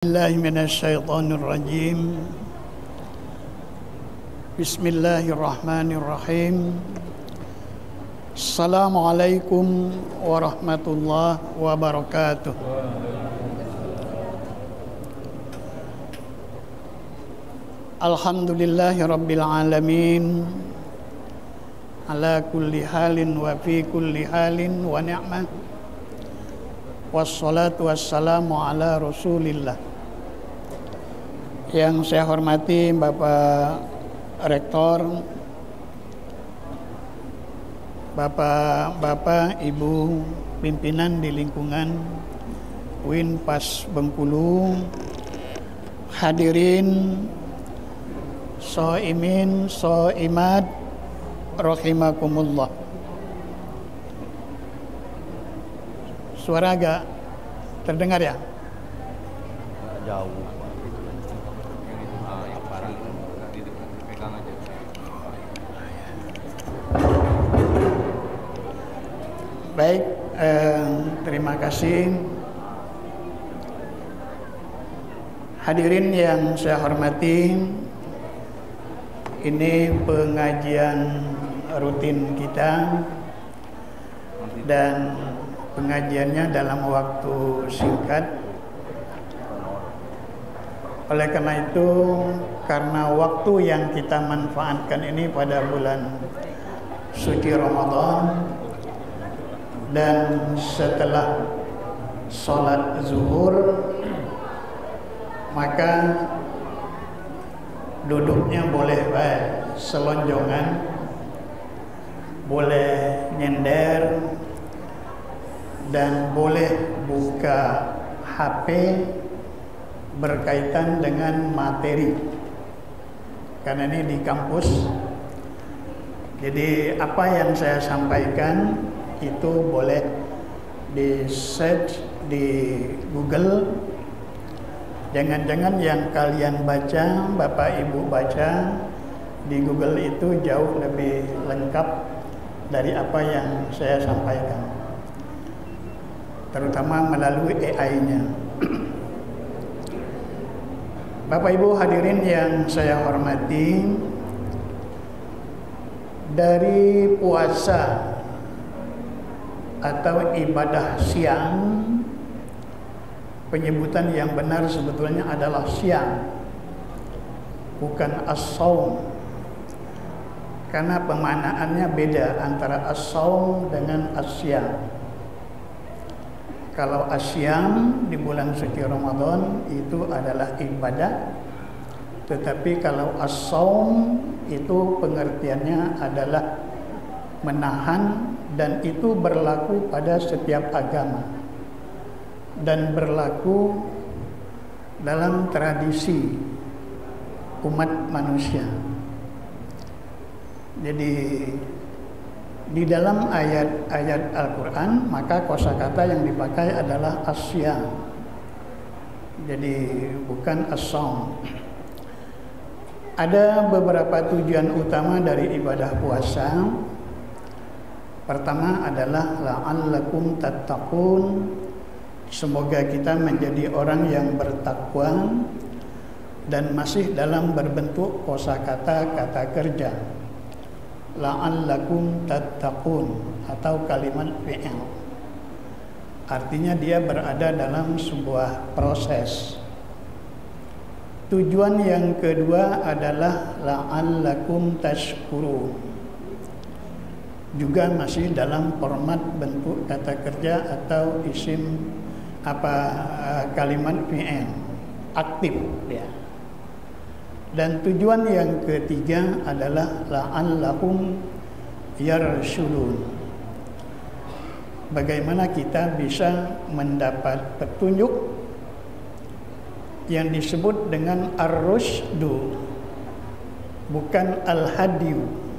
Billahi minasyaitonir rajim. Bismillahirrahmanirrahim. Assalamualaikum warahmatullahi wabarakatuh. Alhamdulillahi rabbil alamin, ala kulli halin wa fi kulli halin wa ni'mah. Wassalatu wassalamu ala rasulillah. Yang saya hormati Bapak Rektor, Bapak-bapak, Ibu pimpinan di lingkungan Winpas Bengkulu, hadirin shaimin shaimat rahimakumullah. Suara agak terdengar ya? Jauh. Baik, terima kasih. Hadirin yang saya hormati, ini pengajian rutin kita dan pengajiannya dalam waktu singkat. Oleh karena itu, karena waktu yang kita manfaatkan ini pada bulan suci Ramadan dan setelah sholat zuhur, maka duduknya boleh baik selonjongan, boleh nyender, dan boleh buka HP berkaitan dengan materi, karena ini di kampus. Jadi apa yang saya sampaikan itu boleh di search di Google. Jangan-jangan yang kalian baca, Bapak Ibu baca di Google itu jauh lebih lengkap dari apa yang saya sampaikan, terutama melalui AI-nya. Bapak Ibu hadirin yang saya hormati, dari puasa atau ibadah siang, penyebutan yang benar sebetulnya adalah siang, bukan as-saum, karena pemanaannya beda antara as-saum dengan as-siam. Kalau as-siam di bulan suci Ramadan itu adalah ibadah, tetapi kalau as-saum itu pengertiannya adalah menahan, dan itu berlaku pada setiap agama dan berlaku dalam tradisi umat manusia. Jadi di dalam ayat-ayat Al-Quran, maka kosakata yang dipakai adalah as-siyam, jadi bukan as-saum. Ada beberapa tujuan utama dari ibadah puasa. Pertama adalah la'allakum tattaqun, semoga kita menjadi orang yang bertakwa, dan masih dalam berbentuk kosakata kata kerja, la'allakum tattaqun atau kalimat fi'il. Artinya dia berada dalam sebuah proses. Tujuan yang kedua adalah la'allakum tashkurun, juga masih dalam format bentuk kata kerja atau isim kalimat fi'il aktif ya. Dan tujuan yang ketiga adalah la'allahum yarshudun, bagaimana kita bisa mendapat petunjuk yang disebut dengan ar-rusydu, bukan al-hadiyu.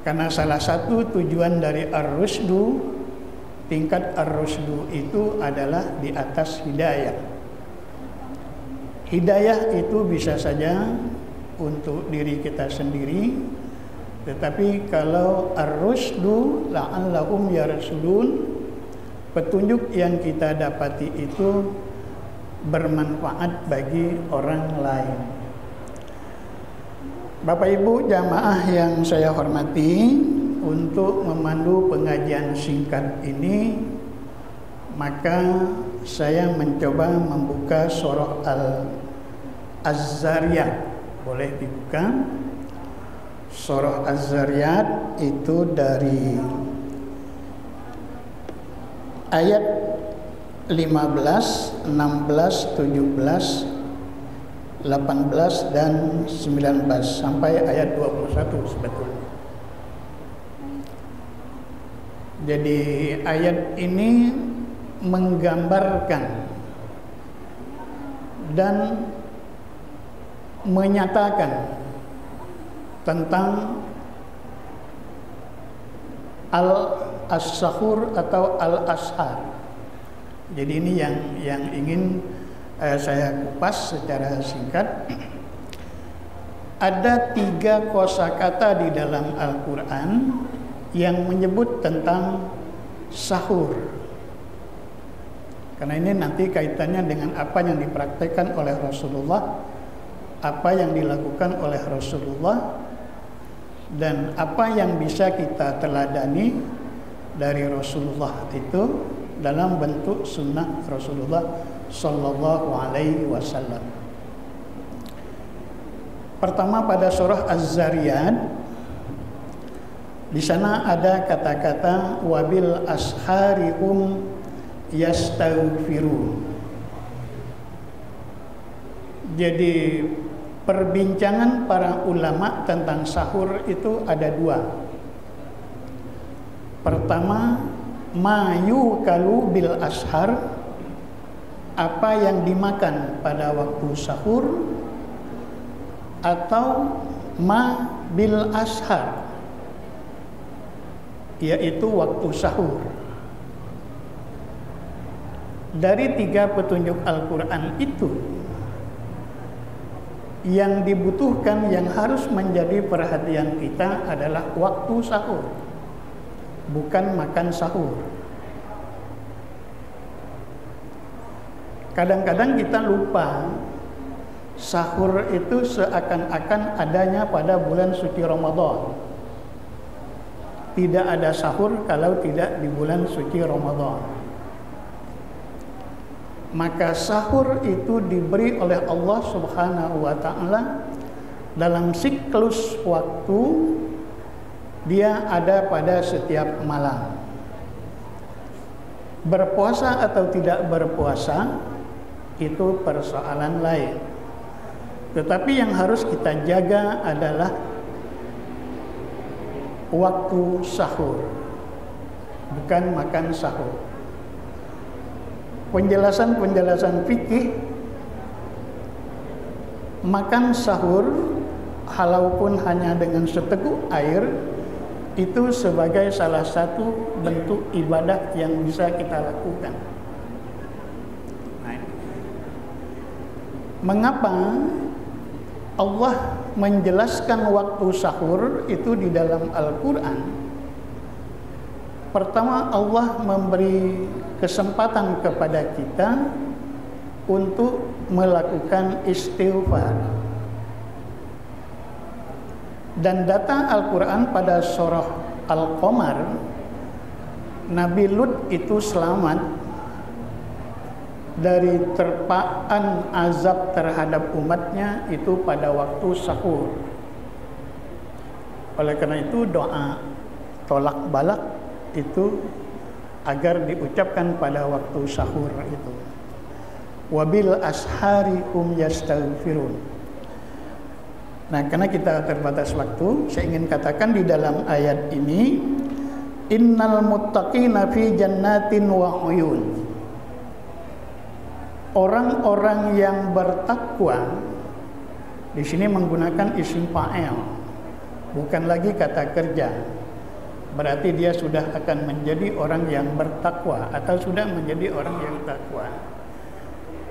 Karena salah satu tujuan dari ar-rusydu, tingkat ar-rusydu itu adalah di atas hidayah. Hidayah itu bisa saja untuk diri kita sendiri, tetapi kalau ar-rusydu la'allahum yarshudun, petunjuk yang kita dapati itu bermanfaat bagi orang lain. Bapak Ibu jamaah yang saya hormati, untuk memandu pengajian singkat ini maka saya mencoba membuka surah Az-Zariyat. Boleh dibuka. Surah Az-Zariyat itu dari ayat 15, 16, 17, 18 dan 19 sampai ayat 21 sebetulnya. Jadi ayat ini menggambarkan dan menyatakan tentang al-as-sahur atau al-ashar. Jadi ini yang ingin saya kupas secara singkat. Ada 3 kosakata di dalam Al-Quran yang menyebut tentang sahur. Karena ini nanti kaitannya dengan apa yang dipraktekkan oleh Rasulullah, apa yang dilakukan oleh Rasulullah, dan apa yang bisa kita teladani dari Rasulullah itu dalam bentuk sunnah Rasulullah Sallallahu Alaihi Wasallam. Pertama pada surah Az-Zariyat, di sana ada kata-kata wabil asharihum yastaghfirun. Jadi perbincangan para ulama tentang sahur itu ada 2. Pertama, mayu kalu bil ashar, apa yang dimakan pada waktu sahur, atau ma bil ashar, yaitu waktu sahur. Dari 3 petunjuk Al-Quran itu, yang dibutuhkan, yang harus menjadi perhatian kita adalah waktu sahur, bukan makan sahur. Kadang-kadang kita lupa sahur itu seakan-akan adanya pada bulan suci Ramadan. Tidak ada sahur kalau tidak di bulan suci Ramadan. Maka sahur itu diberi oleh Allah Subhanahu wa Ta'ala dalam siklus waktu. Dia ada pada setiap malam. Berpuasa atau tidak berpuasa itu persoalan lain. Tetapi yang harus kita jaga adalah waktu sahur, bukan makan sahur. Penjelasan fikih, makan sahur walaupun hanya dengan seteguk air itu sebagai salah satu bentuk ibadah yang bisa kita lakukan. Mengapa Allah menjelaskan waktu sahur itu di dalam Al-Quran? Pertama, Allah memberi kesempatan kepada kita untuk melakukan istighfar. Dan data Al-Quran pada surah Al-Qamar, Nabi Lut itu selamat dari terpaan azab terhadap umatnya itu pada waktu sahur. Oleh karena itu doa tolak balak itu agar diucapkan pada waktu sahur itu. Wabil ashari yastaghfirun. Nah, karena kita terbatas waktu, saya ingin katakan di dalam ayat ini, innal muttaqina fi jannatin wa uyun. Orang-orang yang bertakwa di sini menggunakan isim fa'il, bukan lagi kata kerja. Berarti dia sudah akan menjadi orang yang bertakwa atau sudah menjadi orang yang takwa.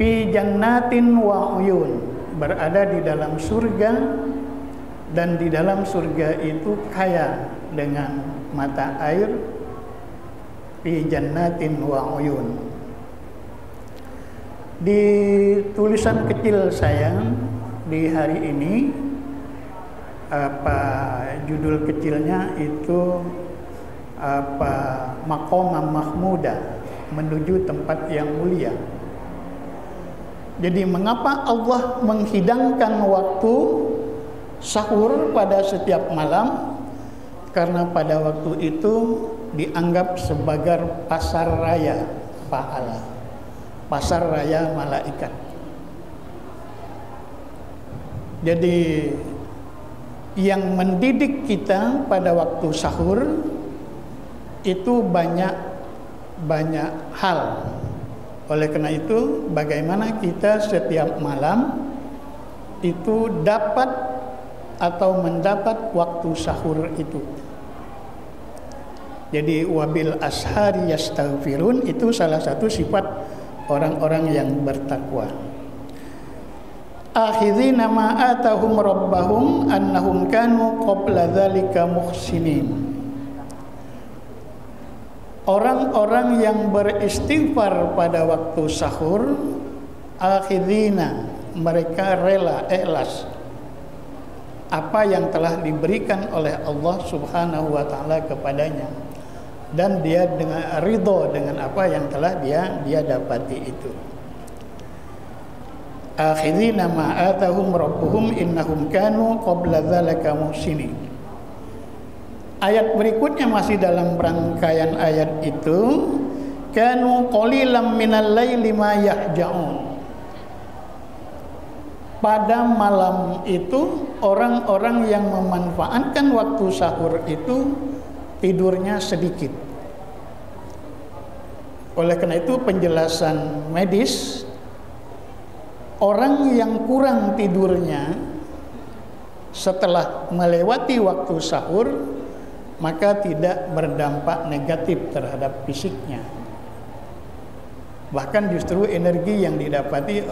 Fi jannatin wa uyun, berada di dalam surga, dan di dalam surga itu kaya dengan mata air. Fi jannatin wa uyun. Di tulisan kecil saya di hari ini, judul kecilnya itu Maqamah Mahmuda, menuju tempat yang mulia. Jadi mengapa Allah menghidangkan waktu sahur pada setiap malam? Karena pada waktu itu dianggap sebagai pasar raya pahala, pasar raya malaikat. Jadi yang mendidik kita pada waktu sahur itu banyak hal. Oleh karena itu, bagaimana kita setiap malam itu dapat atau mendapat waktu sahur itu. Jadi wabil ashari yastaghfirun itu salah satu sifat orang-orang yang bertakwa. Akhidhina ma atahum rabbahum annahum kanu qabla dzalika muhsinin. Orang-orang yang beristighfar pada waktu sahur, akhidhina, mereka rela, ikhlas apa yang telah diberikan oleh Allah Subhanahu wa taala kepadanya, dan dia dengan ridho dengan apa yang telah dia dapati itu. Akhidhina ma atahum rabbuhum innahum kanu qabla dzalika muhsinin. Ayat berikutnya masih dalam rangkaian ayat itu, kanu qalilan minal laili ma yahja'un. Pada malam itu orang-orang yang memanfaatkan waktu sahur itu tidurnya sedikit. Oleh karena itu penjelasan medis, orang yang kurang tidurnya setelah melewati waktu sahur maka tidak berdampak negatif terhadap fisiknya. Bahkan justru energi yang didapati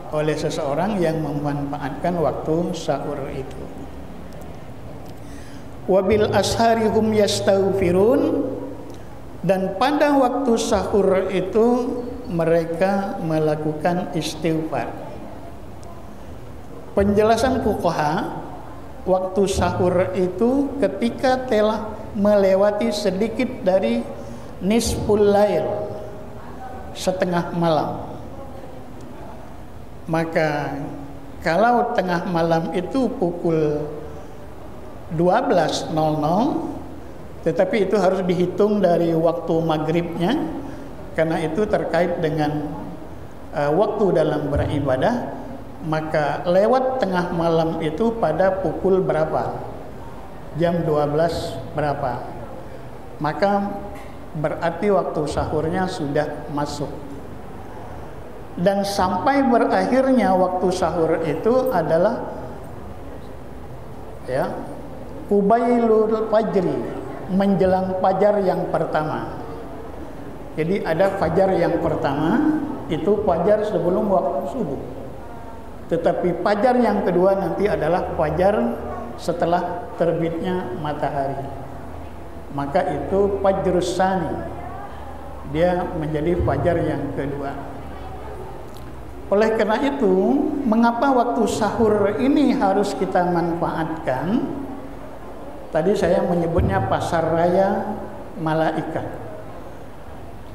oleh seseorang yang memanfaatkan waktu sahur itu. Wabil ashari hum yastaghfirun, dan pada waktu sahur itu mereka melakukan istighfar. Penjelasan fuqaha, waktu sahur itu ketika telah melewati sedikit dari nisful lail, setengah malam. Maka kalau tengah malam itu pukul 12.00, tetapi itu harus dihitung dari waktu maghribnya, karena itu terkait dengan waktu dalam beribadah. Maka lewat tengah malam itu pada pukul berapa? Jam 12 berapa? Maka berarti waktu sahurnya sudah masuk. Dan sampai berakhirnya waktu sahur itu adalah Qubailul fajri, menjelang fajar yang pertama. Jadi ada fajar yang pertama, itu fajar sebelum waktu subuh. Tetapi fajar yang kedua nanti adalah fajar setelah terbitnya matahari. Maka itu fajrus tsani, dia menjadi fajar yang kedua. Oleh karena itu, mengapa waktu sahur ini harus kita manfaatkan? Tadi saya menyebutnya pasar raya malaikat.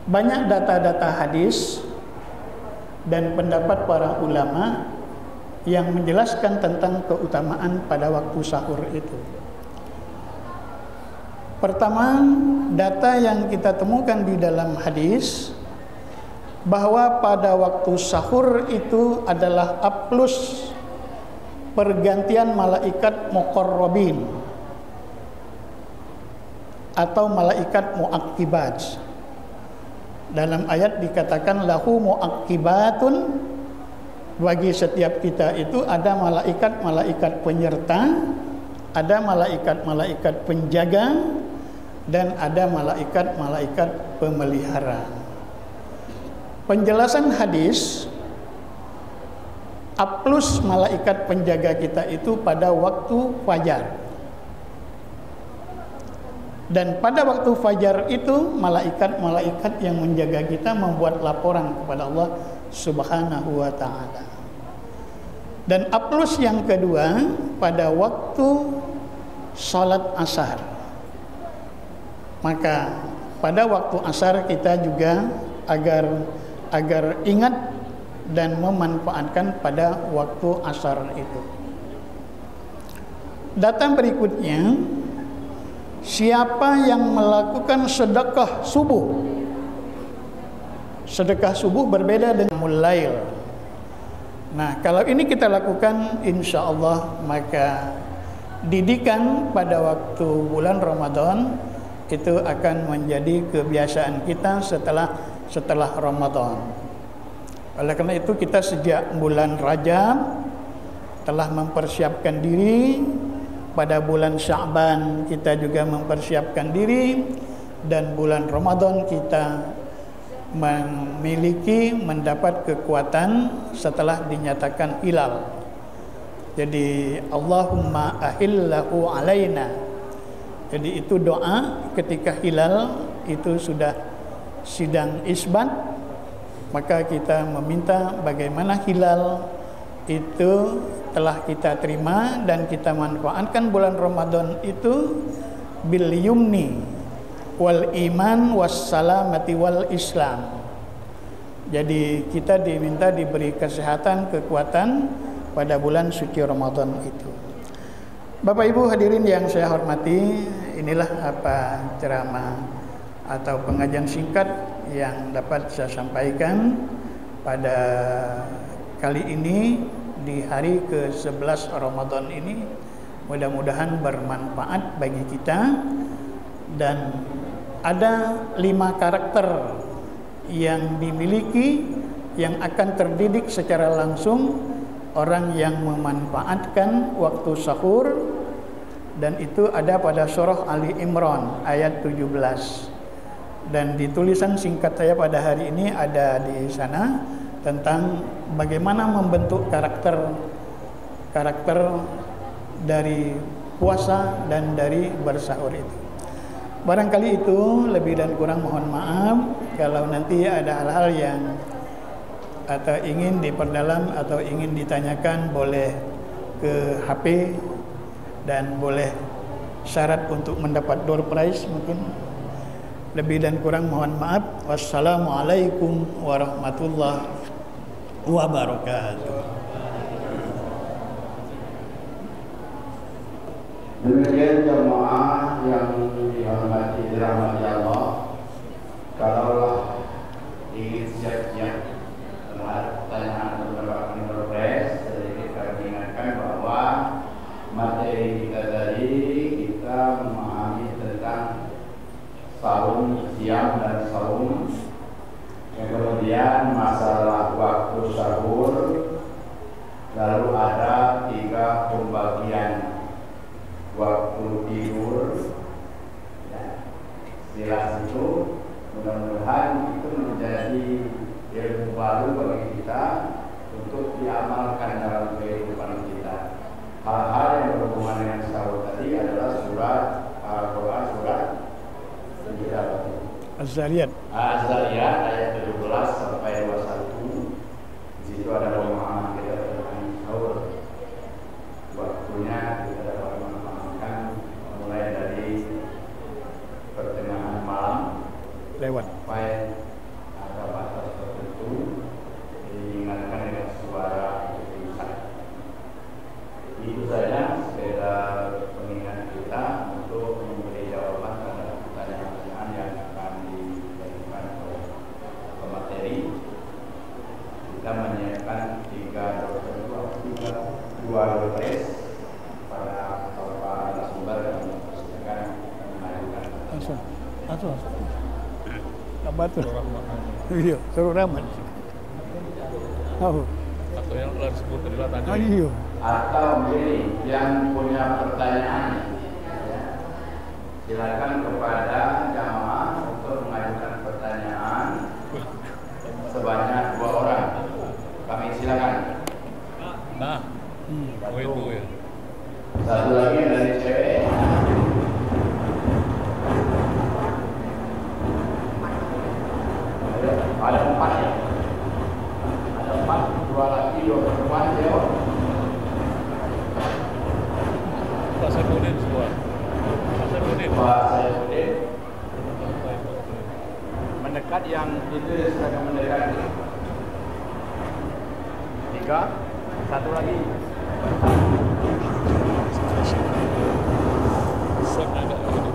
Banyak data-data hadis dan pendapat para ulama yang menjelaskan tentang keutamaan pada waktu sahur itu. Pertama, data yang kita temukan di dalam hadis bahwa pada waktu sahur itu adalah aplus pergantian malaikat muqarrabin atau malaikat muaqibat. Dalam ayat dikatakan lahu muaqibatun, bagi setiap kita itu ada malaikat-malaikat penyerta, ada malaikat-malaikat penjaga, dan ada malaikat-malaikat pemelihara. Penjelasan hadis, aplus malaikat penjaga kita itu pada waktu fajar. Dan pada waktu fajar itu malaikat-malaikat yang menjaga kita membuat laporan kepada Allah Subhanahu wa ta'ala. Dan aplus yang kedua pada waktu salat asar. Maka pada waktu asar kita juga agar ingat dan memanfaatkan pada waktu asar itu. Data berikutnya, siapa yang melakukan sedekah subuh? Sedekah subuh berbeda dengan mulail. Nah, kalau ini kita lakukan, insya Allah maka didikan pada waktu bulan Ramadan itu akan menjadi kebiasaan kita setelah Ramadan. Oleh karena itu kita sejak bulan Rajab telah mempersiapkan diri. Pada bulan Sya'ban kita juga mempersiapkan diri, dan bulan Ramadan kita mendapat kekuatan setelah dinyatakan hilal. Jadi Allahumma ahillahu alaina. Jadi itu doa ketika hilal itu sudah sidang isbat, maka kita meminta bagaimana hilal itu telah kita terima dan kita manfaatkan bulan Ramadan itu bil yumni wal iman was salamati wal islam. Jadi kita diminta diberi kesehatan, kekuatan pada bulan suci Ramadan itu. Bapak Ibu hadirin yang saya hormati, inilah apa ceramah atau pengajian singkat yang dapat saya sampaikan pada kali ini di hari ke-11 Ramadan ini. Mudah-mudahan bermanfaat bagi kita, dan ada 5 karakter yang dimiliki yang akan terdidik secara langsung orang yang memanfaatkan waktu sahur, dan itu ada pada surah Ali Imran ayat 17. Dan di tulisan singkat saya pada hari ini ada di sana tentang bagaimana membentuk karakter dari puasa dan dari bersahur itu. Barangkali itu, lebih dan kurang mohon maaf. Kalau nanti ada hal-hal yang atau ingin diperdalam atau ingin ditanyakan, boleh ke HP, dan boleh syarat untuk mendapat door prize mungkin. Lebih dan kurang mohon maaf. Wassalamualaikum warahmatullahi wabarakatuh. Demikian jemaah yang dihormati dirahmati Allah, kalaulah ingin siap-siap terhadap pertanyaan beberapa penelpes, sedikit kami ingatkan bahwa materi kita tadi kita memahami tentang saum siang dan saum. Yang kemudian masalah waktu sahur, lalu ada 3 pembagian waktu tidur. Ya, setelah itu mudah-mudahan itu menjadi ilmu baru bagi kita untuk diamalkan dalam kehidupan kita. Hal-hal yang berhubungan dengan sahur tadi adalah surat Al-Quran, surat Az-Zariyat. Az-Zariyat ayat 17 sampai 21. Di situ ada pemahaman kita tentang sahur. Waktunya kita dapat memahamikan mulai dari pertengahan malam Lewat. sampai ada batas tertentu, diingatkan dengan suara rusak. Itu saja sekedar pengingat kita untuk memberi jawaban terhadap pertanyaan-pertanyaan yang akan diberikan oleh pemateri. Kita menyiapkan 2 dosis pada beberapa narasumber yang akan mengajukan. Asal. Kabatul. Iya, suruh rahmat. Oh. Atau yang telah disebut tadi. Iya. Atau begini, yang punya pertanyaan, ya, silakan kepada jamaah untuk mengajukan pertanyaan sebanyak 2 orang. Kami silakan. Nah, itu ya. Satu lagi dari cewek. Ada 4 ya. 2 laki 2 perempuan jawab. Pak Saifuddin semua. Pak Saifuddin. Pak Saifuddin. Mendekat yang itu sedang mendekat. 3. 1 lagi. Siapa ada lagi?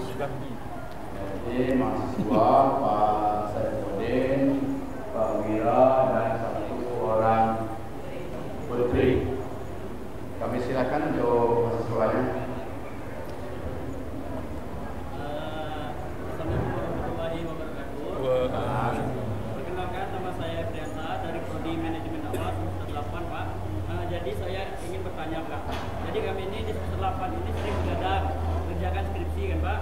Sudah di. Jadi mahasiswa Pak Saifuddin, Pak Wira dan 1 orang putri. Kami silakan untuk mahasiswanya. Assalamualaikum warahmatullahi wabarakatuh. Perkenalkan, nama saya Priyansa dari Prodi Manajemen Dakwah semester 8, Pak. Jadi saya ingin bertanya, Pak. Jadi kami ini di semester 8 ini sering begadang mengerjakan skripsi kan, Pak.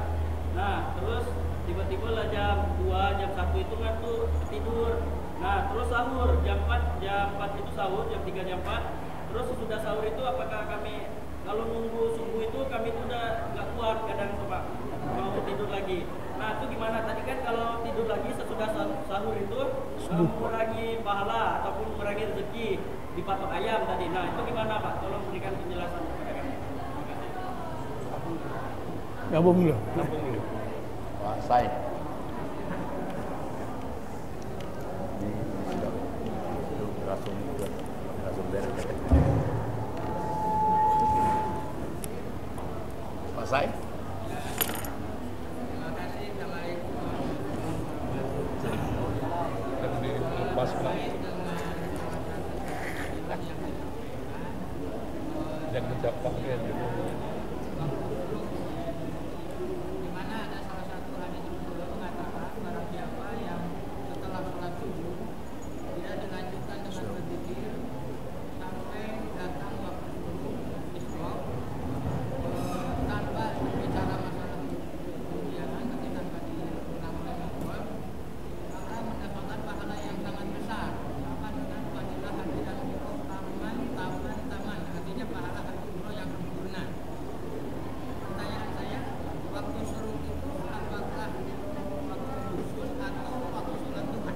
Nah, terus tiba-tiba lah jam 2, jam 1 itu kan tuh tidur. Nah, terus sahur jam 4 itu sahur, jam 3, jam 4. Terus sesudah sahur itu apakah kami kalau nunggu subuh itu kami itu udah nggak kuat kadang tuh, Pak, mau tidur lagi. Nah itu gimana? Tadi kan kalau tidur lagi sesudah sahur itu mengurangi pahala ataupun mengurangi rezeki di patok ayam tadi. Nah itu gimana, Pak? Tolong berikan penjelasan kepada kami. Terima kasih. Gabung dulu. Kampung dulu. Pak Sai. Langsung beres. Pak Sai. Dan di lepas pulang. Jangan mencapai ya. Di mana ada salah satu hadis Rasulullah mengatakan barang siapa yang setelah sholat subuh dia dilanjutkan dengan berzikir sampai datang waktu subuh isyraq tanpa bicara masalah kemudian tapi tanpa dilakukan sebuah maka mendapatkan pahala yang sangat besar sama dengan fadilah haji dan umroh taman artinya pahala haji umroh yang sempurna. Pertanyaan saya, waktu syuruk itu apakah waktu khusus atau waktu sholat duha?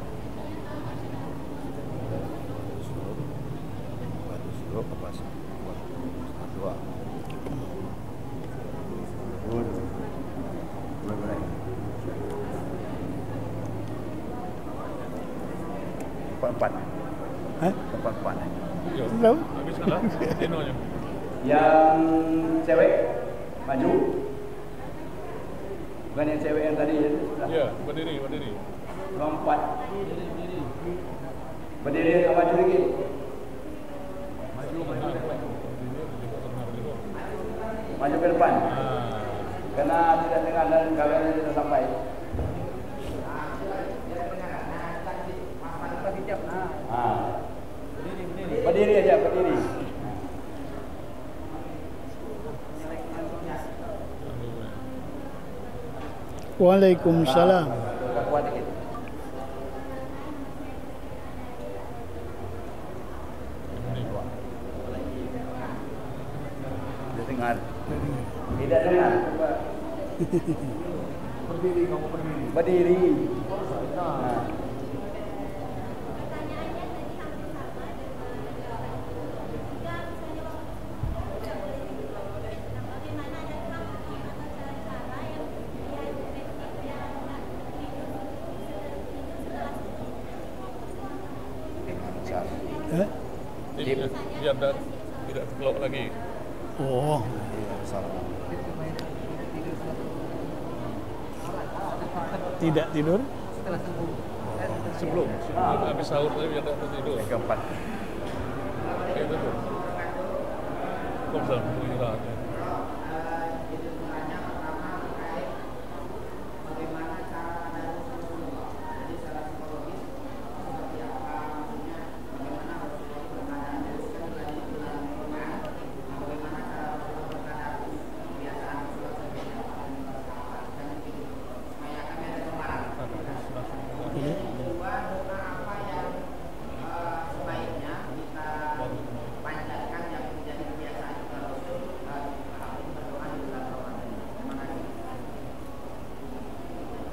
Waktu suruh apa sih? Dua. Empat. Hah? Empat. Yo. Tahu? Habis lah. Dinonya. Yang cewek maju. Bukan yang cewek yang tadi ya? Ya, berdiri. Lompat. Berdiri atau maju lagi? Maju ke depan. Karena tidak dengar dan kalian tidak sampai. Berdiri aja, berdiri. Waalaikumsalam. Kuat dikit. Tidak dengar. Tidak dengar. Coba. Berdiri, kamu berdiri. Berdiri. Nah. Eh? Biar tidak terkelok lagi. Oh, tidak tidur? Sebelum habis sahur tadi biar tidak tidur. Yang keempat. Itu tuh. Kok bisa istirahat?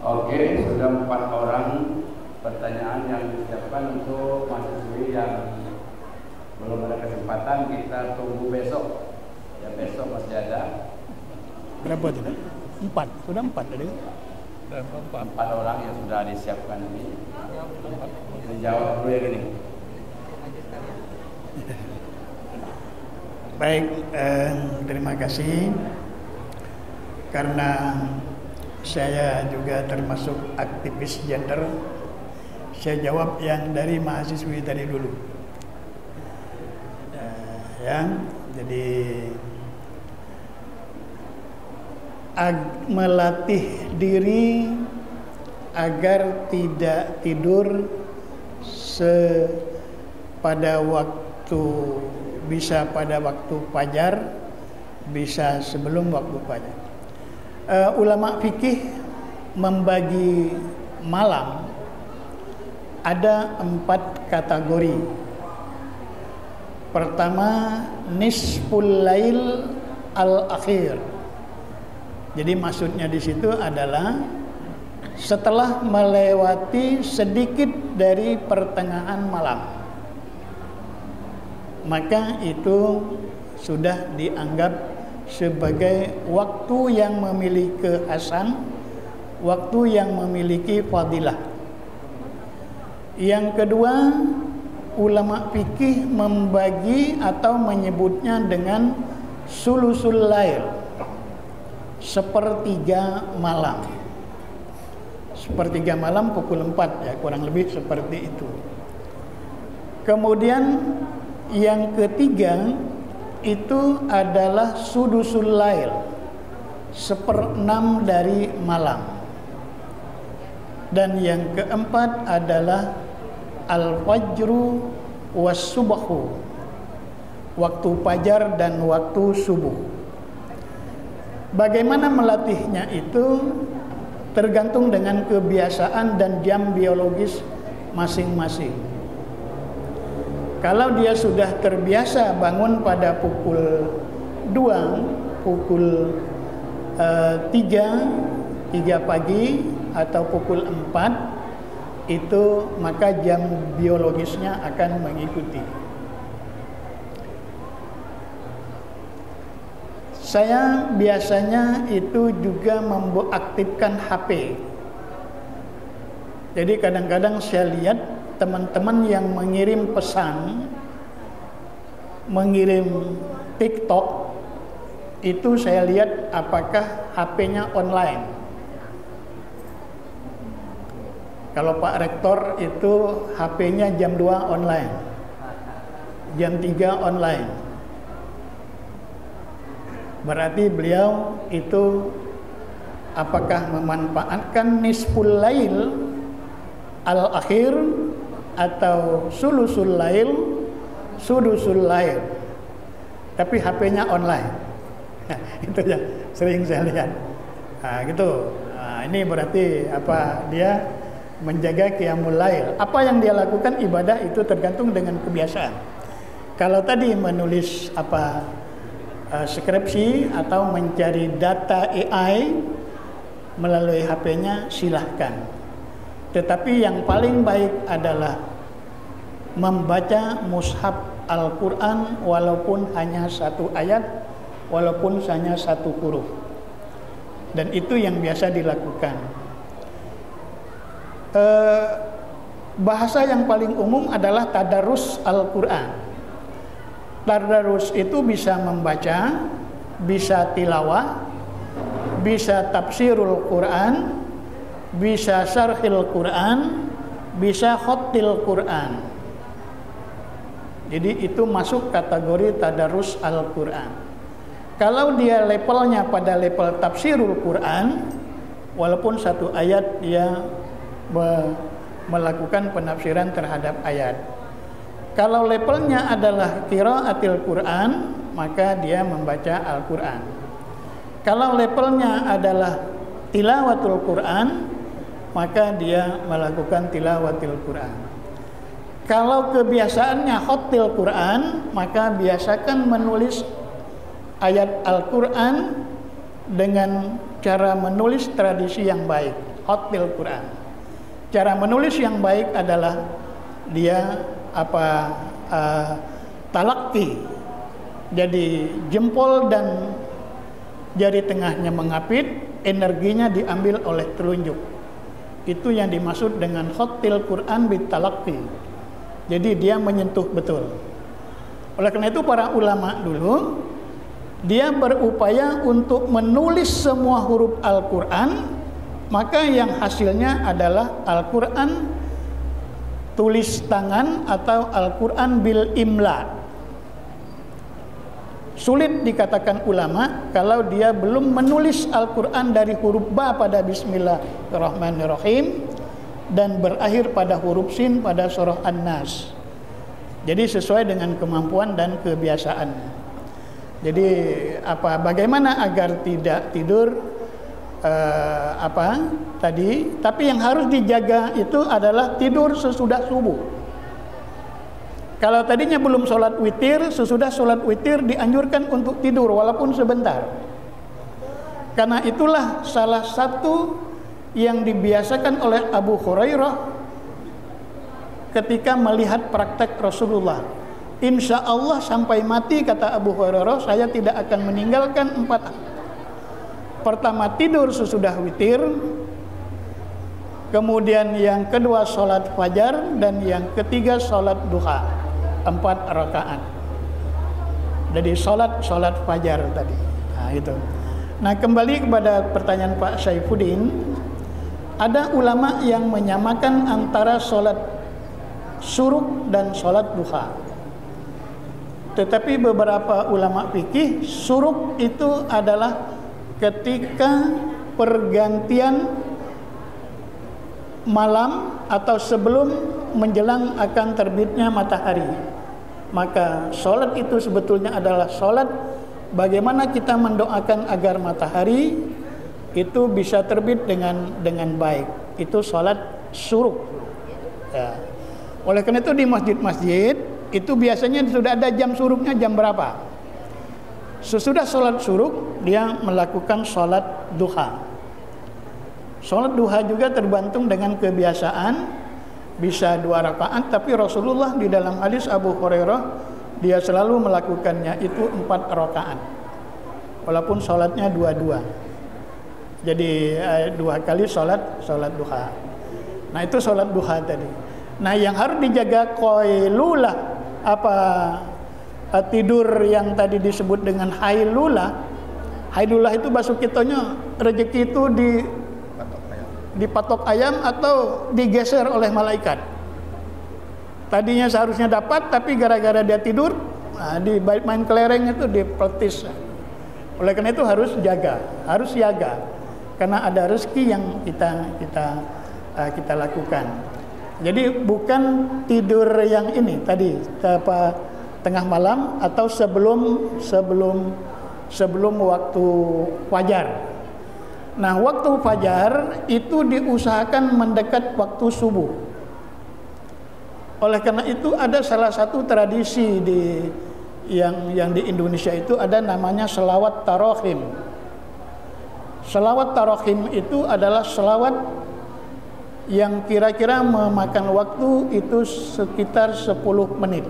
Oke, sudah 4 orang pertanyaan yang disiapkan untuk mahasiswi yang belum ada kesempatan, kita tunggu besok. Ya, besok masih ada. Berapa tadi? 4, sudah 4 tadi. Dan 4. 4 orang yang sudah disiapkan ini. Dijawab dulu ya gini. Baik, terima kasih. Karena saya juga termasuk aktivis gender, saya jawab yang dari mahasiswi tadi dulu. Jadi melatih diri agar tidak tidur pada waktu, bisa pada waktu fajar, bisa sebelum waktu fajar. Ulama fikih membagi malam ada 4 kategori. Pertama, nisful lail al-akhir. Jadi maksudnya di situ adalah setelah melewati sedikit dari pertengahan malam, maka itu sudah dianggap sebagai waktu yang memiliki kekhasan, waktu yang memiliki fadilah. Yang kedua, ulama fikih membagi atau menyebutnya dengan sulusul lail, sepertiga malam. Sepertiga malam pukul 4 ya, kurang lebih seperti itu. Kemudian yang ketiga itu adalah sudusul lail, 1/6 dari malam. Dan yang keempat adalah al-fajru was subuhu, waktu fajar dan waktu subuh. Bagaimana melatihnya itu tergantung dengan kebiasaan dan jam biologis masing-masing. Kalau dia sudah terbiasa bangun pada pukul 2, pukul 3 pagi atau pukul 4, itu maka jam biologisnya akan mengikuti. Saya biasanya itu juga aktifkan HP. Jadi kadang-kadang saya lihat teman-teman yang mengirim pesan, mengirim TikTok, itu saya lihat apakah HP-nya online. Kalau Pak Rektor itu HP-nya jam 2 online, jam 3 online. Berarti beliau itu apakah memanfaatkan nisful lail al-akhir atau sulusul lail, sudusul lail, tapi HP-nya online. Nah, itu yang sering saya lihat. Nah, gitu. Nah, ini berarti apa, dia menjaga qiyamul lail. Apa yang dia lakukan ibadah itu tergantung dengan kebiasaan. Kalau tadi menulis skripsi atau mencari data AI melalui HP-nya, silahkan. Tetapi yang paling baik adalah membaca mushaf Al-Quran walaupun hanya 1 ayat, walaupun hanya 1 huruf. Dan itu yang biasa dilakukan. Bahasa yang paling umum adalah tadarus Al-Quran. Tadarus itu bisa membaca, bisa tilawah, bisa tafsirul Quran, bisa syarhil Quran, bisa khottil Quran. Jadi itu masuk kategori tadarus Al-Quran. Kalau dia levelnya pada level tafsirul Quran, walaupun 1 ayat dia melakukan penafsiran terhadap ayat. Kalau levelnya adalah qiraatil Quran, maka dia membaca Al-Quran. Kalau levelnya adalah tilawatul Quran, maka dia melakukan tilawatil Quran. Kalau kebiasaannya khottil Quran, maka biasakan menulis ayat Al-Quran dengan cara menulis tradisi yang baik, khottil Quran. Cara menulis yang baik adalah dia talaqi. Jadi jempol dan jari tengahnya mengapit, energinya diambil oleh telunjuk. Itu yang dimaksud dengan khattil Quran bitalaqi. Jadi dia menyentuh betul. Oleh karena itu para ulama dulu dia berupaya untuk menulis semua huruf Al-Quran, maka yang hasilnya adalah Al-Quran tulis tangan atau Al-Quran bil imla. Sulit dikatakan ulama kalau dia belum menulis Al-Quran dari huruf ba pada Bismillahirrahmanirrahim dan berakhir pada huruf sin pada surah An-Nas. Jadi sesuai dengan kemampuan dan kebiasaan. Jadi bagaimana agar tidak tidur tapi yang harus dijaga itu adalah tidur sesudah subuh. Kalau tadinya belum sholat witir, sesudah sholat witir dianjurkan untuk tidur walaupun sebentar. Karena itulah salah satu yang dibiasakan oleh Abu Hurairah ketika melihat praktek Rasulullah. Insya Allah sampai mati, kata Abu Hurairah, saya tidak akan meninggalkan 4 hal. Pertama, tidur sesudah witir. Kemudian yang kedua sholat fajar, dan yang ketiga sholat duha 4 rakaat. Jadi sholat fajar tadi. Nah itu. Nah kembali kepada pertanyaan Pak Saifuddin, ada ulama yang menyamakan antara sholat syuruk dan sholat duha. Tetapi beberapa ulama fikih, syuruk itu adalah ketika pergantian malam atau sebelum menjelang akan terbitnya matahari. Maka sholat itu sebetulnya adalah sholat bagaimana kita mendoakan agar matahari itu bisa terbit dengan baik. Itu sholat syuruk. Ya. Oleh karena itu di masjid-masjid itu biasanya sudah ada jam syuruknya jam berapa. Sesudah sholat syuruk dia melakukan sholat duha. Sholat duha juga tergantung dengan kebiasaan, bisa 2 rakaat, tapi Rasulullah di dalam hadis Abu Hurairah dia selalu melakukannya itu 4 rakaat. Walaupun sholatnya 2-2. Jadi 2 kali sholat duha. Nah itu sholat duha tadi. Nah yang harus dijaga qailulah, tidur yang tadi disebut dengan hailulah. Hailulah itu bahasa kitanya rezeki itu dipatok ayam atau digeser oleh malaikat. Tadinya seharusnya dapat, tapi gara-gara dia tidur, di main kelereng itu dipletis. Oleh karena itu harus jaga, karena ada rezeki yang kita lakukan. Jadi bukan tidur yang ini tadi tengah malam atau sebelum waktu fajar. Nah, waktu fajar itu diusahakan mendekat waktu subuh. Oleh karena itu ada salah satu tradisi yang di Indonesia itu ada namanya selawat tarohim. Selawat tarohim itu adalah selawat yang kira-kira memakan waktu itu sekitar 10 menit.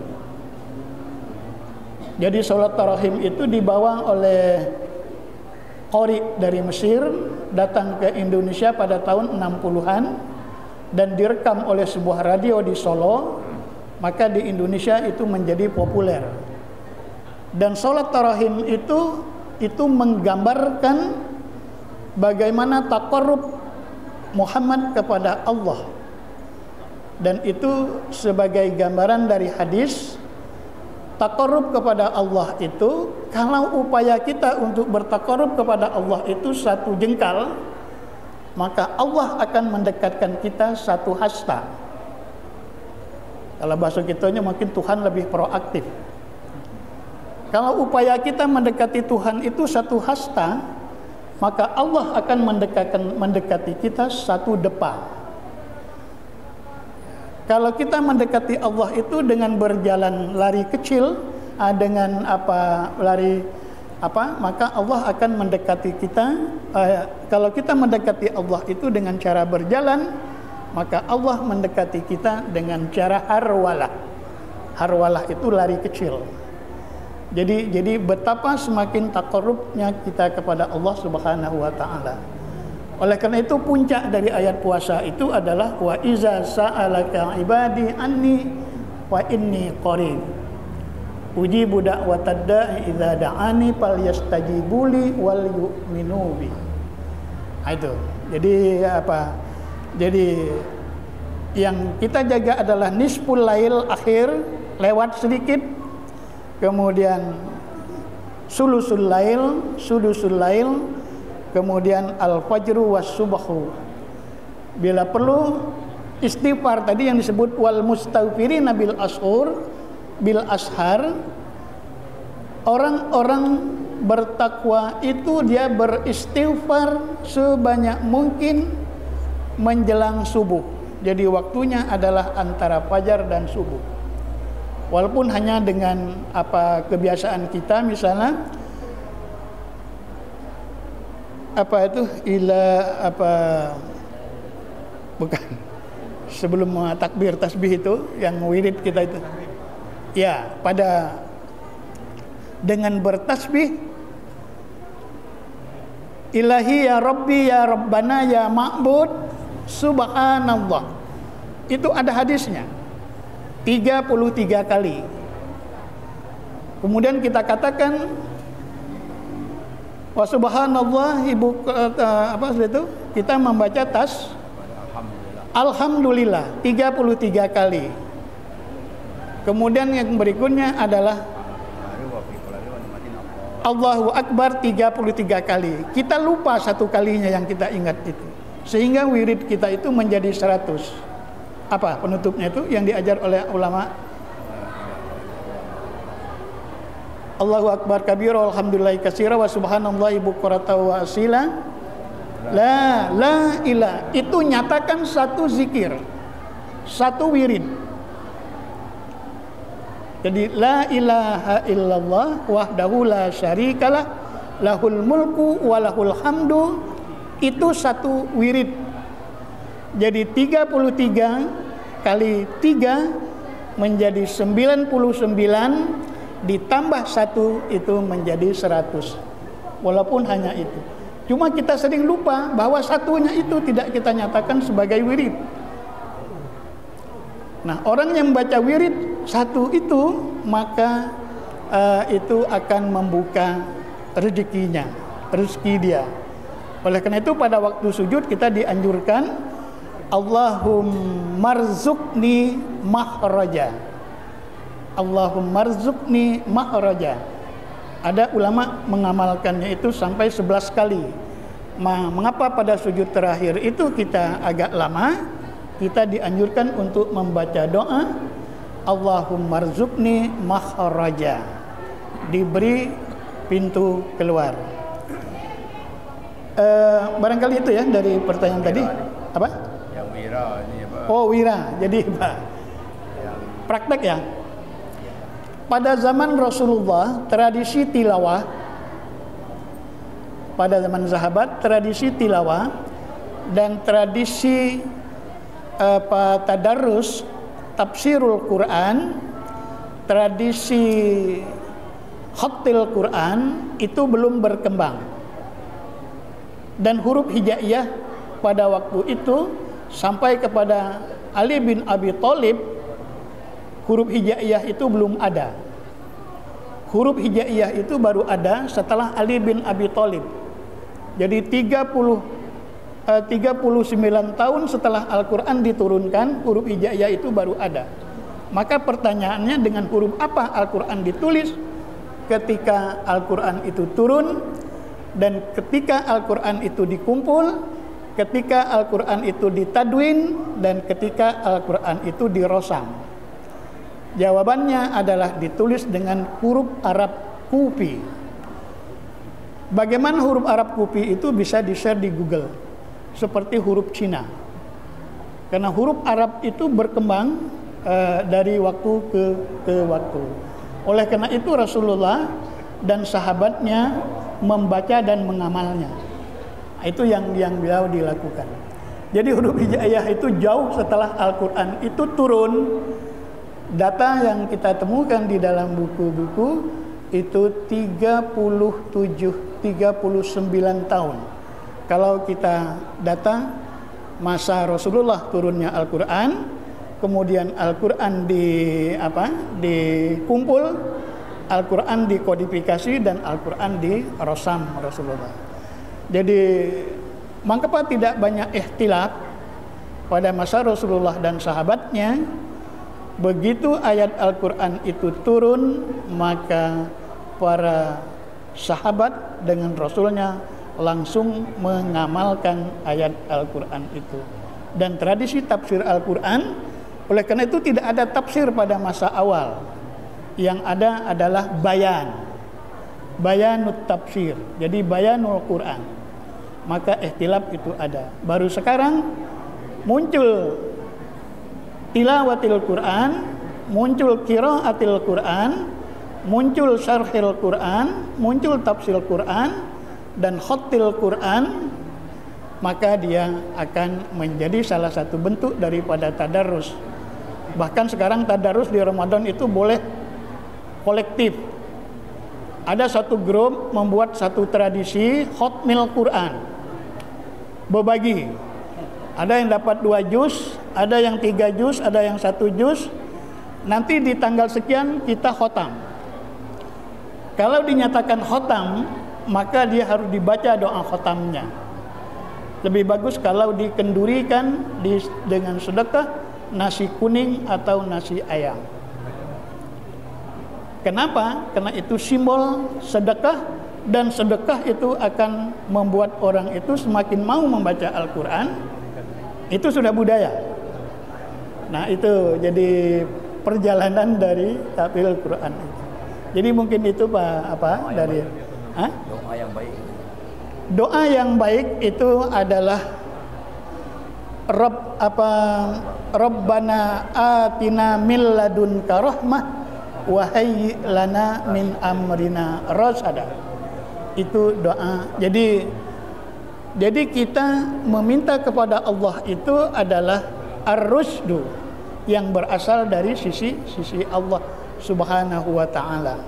Jadi salat tarohim itu dibawa oleh qori dari Mesir, datang ke Indonesia pada tahun 60-an dan direkam oleh sebuah radio di Solo, maka di Indonesia itu menjadi populer. Dan salat tarohim itu menggambarkan bagaimana taqarrub Muhammad kepada Allah. Dan itu sebagai gambaran dari hadis, taqarrub kepada Allah itu, kalau upaya kita untuk bertaqarrub kepada Allah itu 1 jengkal, maka Allah akan mendekatkan kita 1 hasta. Kalau bahasa kitanya mungkin Tuhan lebih proaktif. Kalau upaya kita mendekati Tuhan itu 1 hasta, maka Allah akan mendekati kita 1 depa. Kalau kita mendekati Allah itu dengan berjalan lari kecil, dengan maka Allah akan mendekati kita. Kalau kita mendekati Allah itu dengan cara berjalan, maka Allah mendekati kita dengan cara harwalah. Harwalah itu lari kecil. Jadi betapa semakin taqarrubnya kita kepada Allah Subhanahu wa taala. Oleh karena itu puncak dari ayat puasa itu adalah wa iza sa'alaka ibadi anni wa inni qarib. Ujibu da'watad da'i idza da'ani falyastajibuli wal yu'minu bi. Itu. Jadi apa? Jadi yang kita jaga adalah nisful lail akhir lewat sedikit, kemudian sulusul lail, sudusul lail, kemudian al-fajru was subahu. Bila perlu istighfar tadi yang disebut wal mustaghfirina bil ashar. Orang-orang bertakwa itu dia beristighfar sebanyak mungkin menjelang subuh. Jadi waktunya adalah antara fajar dan subuh. Walaupun hanya dengan apa kebiasaan kita, misalnya apa itu bukan sebelum takbir tasbih itu yang wirid kita itu. Ya, pada dengan bertasbih Ilahi ya Rabbi ya Rabbana ya Ma'bud Subhanallah. Itu ada hadisnya 33 kali. Kemudian kita katakan wa subhanallah itu kita membaca Alhamdulillah 33 kali. Kemudian yang berikutnya adalah Allahu Akbar 33 kali. Kita lupa satu kalinya yang kita ingat itu. Sehingga wirid kita itu menjadi 100. Apa penutupnya itu yang diajar oleh ulama? Allahu Akbar kabira walhamdulillahi katsira wa subhanallahi bukratan wa asila. La ilah. Itu nyatakan satu zikir. Satu wirid. Jadi la ilaha illallah wahdahu la syarikalah lahul mulku wa lahul hamdu, itu satu wirid. Jadi 33 kali 3 menjadi 99, ditambah 1 itu menjadi 100. Walaupun hanya itu. Cuma kita sering lupa bahwa satunya itu tidak kita nyatakan sebagai wirid. Nah, orang yang membaca wirid satu itu, maka itu akan membuka rezeki dia. Oleh karena itu pada waktu sujud kita dianjurkan Allahummarzuqni makhraja. Allahummarzuqni makhraja. Ada ulama mengamalkannya itu sampai 11 kali. Mengapa pada sujud terakhir itu kita agak lama? Kita dianjurkan untuk membaca doa Allahummarzuqni makhraja, diberi pintu keluar. Barangkali itu ya dari pertanyaan tadi. Apa? Yang wira ini apa? Oh, wira. Jadi praktek ya. Pada zaman Rasulullah tradisi tilawah, pada zaman sahabat tradisi tilawah dan tradisi tadarrus tafsirul Quran, tradisi khattil Quran itu belum berkembang. Dan huruf hijaiyah pada waktu itu sampai kepada Ali bin Abi Thalib, huruf hijaiyah itu belum ada. Huruf hijaiyah itu baru ada setelah Ali bin Abi Thalib. Jadi 39 tahun setelah Al-Quran diturunkan, huruf hijaiyah itu baru ada. Maka pertanyaannya, dengan huruf apa Al-Quran ditulis ketika Al-Quran itu turun, dan ketika Al-Quran itu dikumpul, ketika Al-Quran itu ditadwin, dan ketika Al-Quran itu dirosam? Jawabannya adalah ditulis dengan huruf Arab Kufi. Bagaimana huruf Arab Kufi itu bisa di-share di Google? Seperti huruf Cina. Karena huruf Arab itu berkembang dari waktu ke waktu. Oleh karena itu Rasulullah dan sahabatnya membaca dan mengamalnya. Itu yang beliau dilakukan. Jadi huruf hijaiyah itu jauh setelah Al-Quran itu turun. Data yang kita temukan di dalam buku-buku itu 39 tahun. Kalau kita data masa Rasulullah turunnya Al-Quran, kemudian Al-Quran dikumpul, Al-Quran dikodifikasi, dan Al-Quran dirosam Rasulullah. Jadi mengapa tidak banyak ikhtilaf pada masa Rasulullah dan sahabatnya? Begitu ayat Al-Quran itu turun, maka para sahabat dengan Rasulnya langsung mengamalkan ayat Al-Quran itu. Dan tradisi tafsir Al-Quran, oleh karena itu tidak ada tafsir pada masa awal. Yang ada adalah bayanut tafsir, jadi bayanul Quran. Maka ikhtilaf itu ada. Baru sekarang muncul tilawatil Quran, muncul qiraatil Quran, muncul syarhil Quran, muncul tafsir Quran, dan khattil Quran. Maka dia akan menjadi salah satu bentuk daripada tadarus. Bahkan sekarang tadarus di Ramadan itu boleh kolektif. Ada satu grup membuat satu tradisi khatmil Quran, berbagi. Ada yang dapat 2 juz, ada yang 3 juz, ada yang 1 juz. Nanti di tanggal sekian kita khotam. Kalau dinyatakan khotam, maka dia harus dibaca doa khotamnya. Lebih bagus kalau dikendurikan dengan sedekah nasi kuning atau nasi ayam. Kenapa? Karena itu simbol sedekah, dan sedekah itu akan membuat orang itu semakin mau membaca Al-Quran. Itu sudah budaya. Nah, itu jadi perjalanan dari tafsir Al-Quran. Jadi mungkin itu Pak dari doa yang baik. Doa yang baik itu adalah Rabbana atina min ladunka rahmah wa hayyi lana min amrina rasada. Itu doa. Jadi kita meminta kepada Allah itu adalah ar-rusdu yang berasal dari sisi Allah Subhanahu wa taala.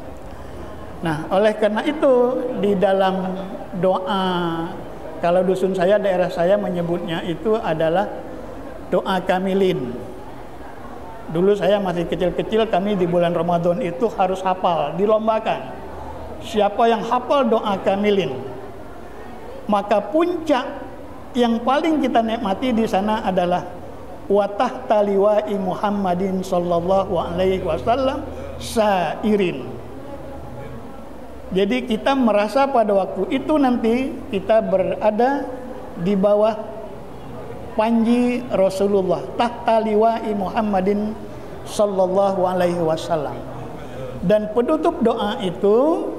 Nah, oleh karena itu di dalam doa, kalau dusun saya, daerah saya menyebutnya itu adalah doa kamilin. Dulu saya masih kecil-kecil, kami di bulan Ramadan itu harus hafal, dilombakan. Siapa yang hafal doa kamilin, maka puncak yang paling kita nikmati di sana adalah wa tahta liwa'i Muhammadin sallallahu alaihi wasallam sairin. Jadi kita merasa pada waktu itu nanti kita berada di bawah panji Rasulullah, tahta liwa'i Muhammadin sallallahu alaihi wasallam. Dan penutup doa itu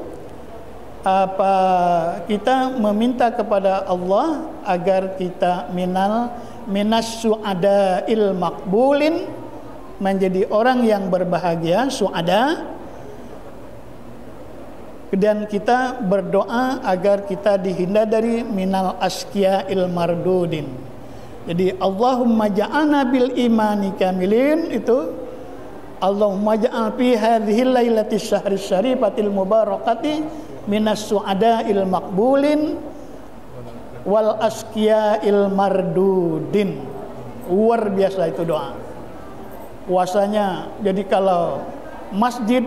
kita meminta kepada Allah agar kita minas su'ada'il maqbulin, menjadi orang yang berbahagia, su'ada. Dan kita berdoa agar kita dihindar dari minal askiya'il mardudin. Jadi Allahumma ja'alna bil imani kamilin, itu Allahumma ja'al fi hadhihi lailati syahri syarifatil mubarakati minas su'ada'il maqbulin wal askiya'il mardudin. Luar biasa itu doa puasanya. Jadi kalau masjid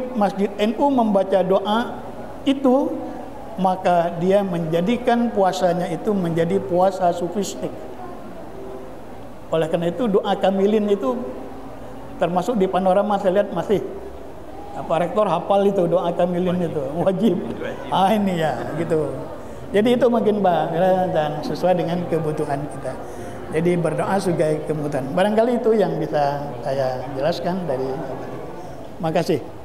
NU membaca doa itu, maka dia menjadikan puasanya itu menjadi puasa sufistik. Oleh karena itu doa kamilin itu termasuk di panorama, saya lihat masih rektor hafal itu doa kamilin itu wajib. Ini ya gitu. Jadi itu mungkin dan sesuai dengan kebutuhan kita. Jadi berdoa sebagai kebutuhan. Barangkali itu yang bisa saya jelaskan dari. Makasih.